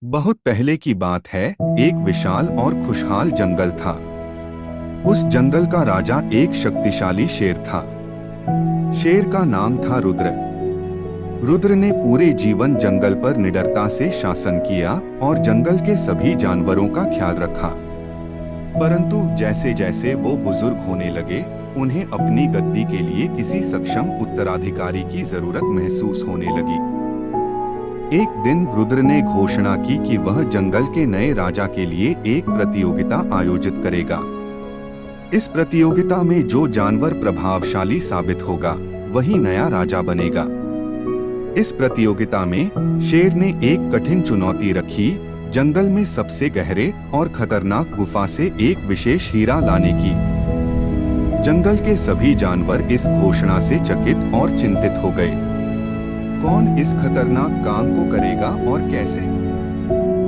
बहुत पहले की बात है। एक विशाल और खुशहाल जंगल था। उस जंगल का राजा एक शक्तिशाली शेर था। शेर का नाम था रुद्र। रुद्र ने पूरे जीवन जंगल पर निडरता से शासन किया और जंगल के सभी जानवरों का ख्याल रखा। परंतु जैसे जैसे वो बुजुर्ग होने लगे, उन्हें अपनी गद्दी के लिए किसी सक्षम उत्तराधिकारी की जरूरत महसूस होने लगी। एक दिन रुद्र ने घोषणा की कि वह जंगल के नए राजा के लिए एक प्रतियोगिता आयोजित करेगा। इस प्रतियोगिता में जो जानवर प्रभावशाली साबित होगा, वही नया राजा बनेगा। इस प्रतियोगिता में शेर ने एक कठिन चुनौती रखी, जंगल में सबसे गहरे और खतरनाक गुफा से एक विशेष हीरा लाने की। जंगल के सभी जानवर इस घोषणा से चकित और चिंतित हो गए। कौन इस खतरनाक काम को करेगा और कैसे?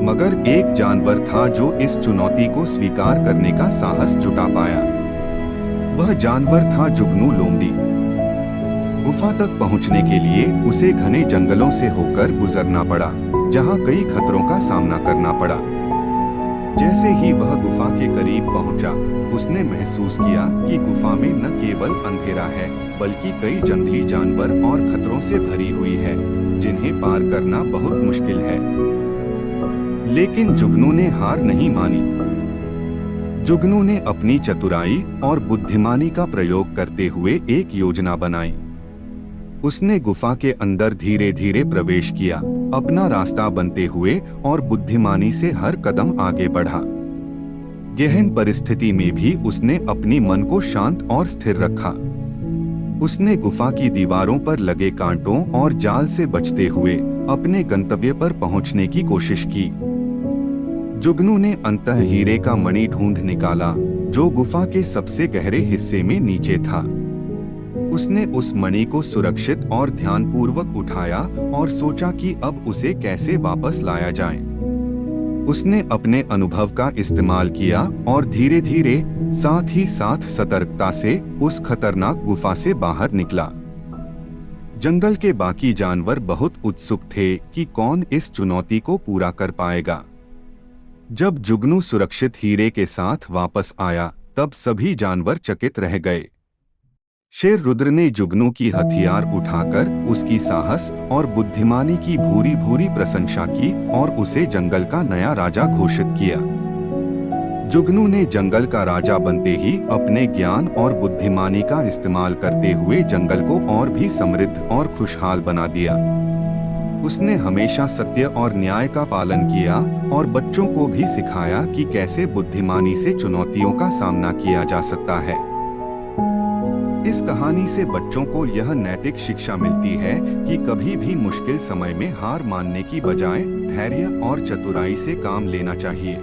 मगर एक जानवर था जो इस चुनौती को स्वीकार करने का साहस जुटा पाया। वह जानवर था जुगनू लोमड़ी। गुफा तक पहुंचने के लिए उसे घने जंगलों से होकर गुजरना पड़ा, जहां कई खतरों का सामना करना पड़ा। जैसे ही वह गुफा के करीब पहुंचा, उसने महसूस किया कि गुफा में न केवल अंधेरा है, बल्कि कई जंगली जानवर और खतरों से भरी हुई है, जिन्हें पार करना बहुत मुश्किल है। लेकिन जुगनू ने हार नहीं मानी। जुगनू ने अपनी चतुराई और बुद्धिमानी का प्रयोग करते हुए एक योजना बनाई। उसने गुफा के अंदर धीरे धीरे प्रवेश किया, अपना रास्ता बनते हुए और बुद्धिमानी से हर कदम आगे बढ़ा। गहन परिस्थिति में भी उसने अपनी मन को शांत और स्थिर रखा। उसने गुफा की दीवारों पर लगे कांटों और जाल से बचते हुए अपने गंतव्य पर पहुंचने की कोशिश की। जुगनू ने अंततः हीरे का मणि ढूंढ निकाला, जो गुफा के सबसे गहरे हिस्से में नीचे था। उसने उस मणि को सुरक्षित और ध्यानपूर्वक उठाया और सोचा कि अब उसे कैसे वापस लाया जाए। उसने अपने अनुभव का इस्तेमाल किया और धीरे धीरे, साथ ही साथ सतर्कता से उस खतरनाक गुफा से बाहर निकला। जंगल के बाकी जानवर बहुत उत्सुक थे कि कौन इस चुनौती को पूरा कर पाएगा। जब जुगनू सुरक्षित हीरे के साथ वापस आया, तब सभी जानवर चकित रह गए। शेर रुद्र ने जुगनू की हथियार उठाकर उसकी साहस और बुद्धिमानी की भूरी भूरी प्रशंसा की और उसे जंगल का नया राजा घोषित किया। जुगनू ने जंगल का राजा बनते ही अपने ज्ञान और बुद्धिमानी का इस्तेमाल करते हुए जंगल को और भी समृद्ध और खुशहाल बना दिया। उसने हमेशा सत्य और न्याय का पालन किया और बच्चों को भी सिखाया कि कैसे बुद्धिमानी से चुनौतियों का सामना किया जा सकता है। इस कहानी से बच्चों को यह नैतिक शिक्षा मिलती है कि कभी भी मुश्किल समय में हार मानने की बजाय धैर्य और चतुराई से काम लेना चाहिए।